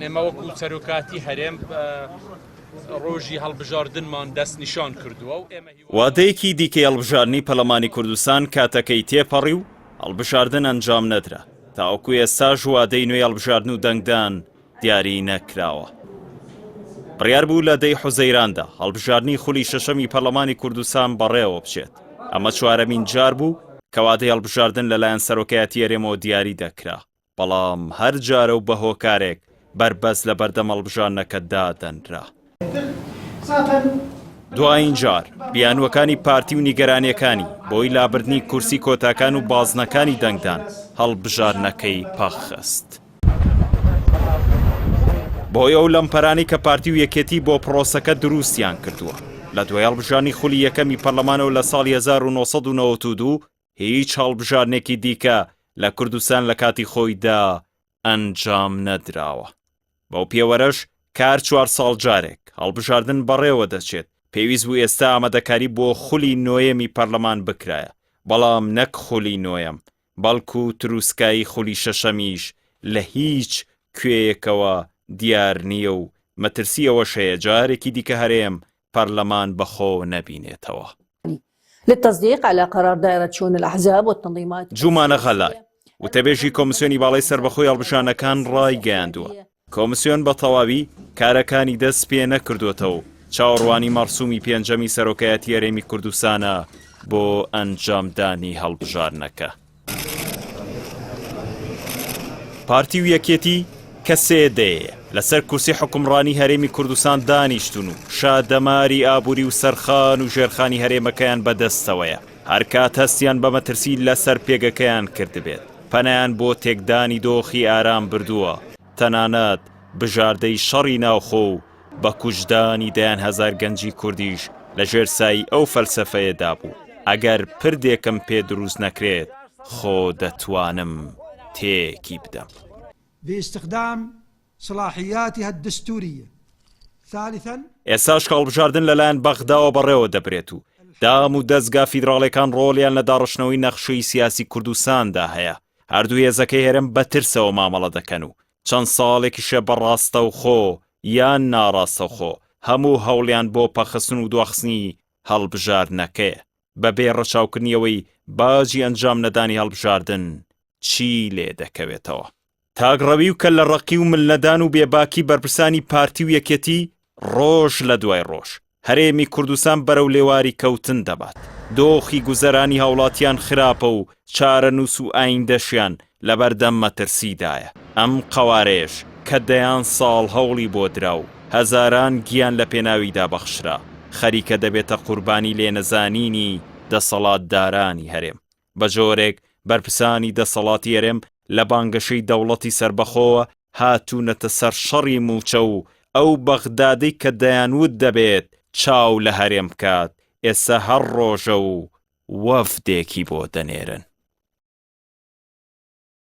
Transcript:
ئێمە وەکو سەرۆکاتی هەرێم ڕۆژی هەڵبژاردنمان دەست نیشان کردووە و وادەیەکی دیکەی هەڵبژاردننی پەرلەمانی کوردستان کاتەکەی تێپەڕی و هەڵبژاردن ئەنجام نەدرا. تاوەکو ئێستاش وادەی نوێی هەڵبژاردن و دەنگدان دیاری نەکراوە. بڕیار بوو لە دەی حوزەیراندا هەڵبژاردننی خولی شەشەمی پەرلەمانی کوردستان بەڕێوە بچێت. ئەمە چوارەمین جار بوو کە وادەی هەڵبژاردن لەلایەن سەرۆکایەتی هەرێمەوە دیاری دەکرا. بەڵام هەر جارە و بە هۆکارێک بربەس لە بەردەم هەڵبژاردنەکەدا دەنرا. دوایین جار بیانوەکانی پارتی و نیگەرانیەکانی بۆی لابردنی کورسی کۆتاکان و بازنەکانی دەنگدان هەڵبژاردنەکەی پەخست. بۆی ئەو لەمپەرانی کە پارتی و یەکێتی بۆ پرۆسەکە دروستیان کردووە. لە دوای هەڵبژاردننی خولی یەکەمی پەرلەمانەوە لە ساڵی 1992 هیچ هەڵبژاردنێکی دیکە لە کوردستان لە کاتی خۆیدا ئەنجام نەدراوە. بەو پێوەرەش کار 4 ساڵ جارێک هەڵبژاردن بەڕێوە دەچێت. پێویست بوو ئێستا ئامادەکاری بۆ خولی نۆیەمی پەرلەمان بکرایە، بەڵام نەک خولی نۆیەم بەڵکو تروسکایی خولی شەشەمیش لە هیچ کوێیەکەوە دیار نییە و مەترسیەوە شەیە جارێکی دیکە هەرێم پەرلەمان بەخۆ نەبینێتەوە. للتصديق على قرار دائرة شؤون الأحزاب والتنظيمات. جومانە غەلای وتەبێژی کۆمسیۆنی باڵای سەربەخۆی هەڵبژاردنەکان ڕایگەیاندووە. کۆمسیۆن بە تەواوی کارەکانی دەست پێ نەکردوێتەوە. چاوەڕوانی مەرسومی پێنجەمی سەرۆکایەتی هەرێمی کوردستانە بۆ ئەنجامدانی هەڵبژاردنەکە. پارتی و یەکێتی کە سێدەیە لەسەر کورسی حکومڕانی هەرێمی کوردستان دانیشتون و شادەماری ئابووری و سەرخان و ژێرخانی هەرێمەکەیان بەدەستەوەیە. هەر کات هەستیان بە مەترسی لەسەر پێگەکەیان کردبێت. پەنایان بۆ تێکدانی دۆخی ئارام بردووە. تەنانەت بژاردەی شەڕی ناوخۆ و بە کوژدانی دەیان هەزار گەنجی کوردیش لە ژێرسایی ئەو فەلسەفەیەدا بوو. ئەگەر پردێکم پێ دروست نەکرێت خۆ دەتوانم تێکی بدەم. باستخدام صلاحياتها الدستورية. ثالثا ئێساش هەڵبژاردن لەلایەن بەغداوە بەڕێوە دەبرێت و دام و دەستگا فیدراڵەکان ڕۆڵیان لە داڕشتنەوەی نەخشەی سیاسی کوردستاندا هەیە. هەردوو هێزەکەی هەرێم بەترسەوە مامەڵە دەکەن و چەند ساڵێکیشە بەڕاستەوخۆ یان ناڕاستەوخۆ هەموو هەوڵیان بۆ پەخستن و دواخستنی هەڵبژاردنەکەیە. بەبێ ڕەچاوکردنیەوەی باجی ئەنجام نەدانی هەڵبژاردن چی لێ دەکەوێتەوە. تاگڕەوی و کە لە ڕەقی و ملنەدان و بێباکی بەرپرسانی پارتی و یەکێتی ڕۆژ لە دوای ڕۆژ هەرێمی کوردستان بەرەو لێواری کەوتن دەبات. دۆخی گوزەرانی هاوڵاتیان خراپە و چارەنووس و ئایندەشیان لە بەردەم مەترسیدایە. ئەم قەوارەیەش کە دەیان ساڵ هەوڵی بۆ درا و هەزاران گیان لە پێناویدا بەخشرا خەریکە دەبێتە قوربانی لێنەزانینی دەسەڵاتدارانی هەرێم. بە جۆرێک بەرپرسانی دەسەڵاتی هەرێم لە بانگەشەی دەوڵەتی سەربەخۆوە هاتوونەتە سەر شەڕی موچە و ئەو بەغدادەی کە دەیانوت دەبێت چاو لە هەرێم بکات ئێستا هەر ڕۆژە و وەفدێکی بۆ دەنێرن.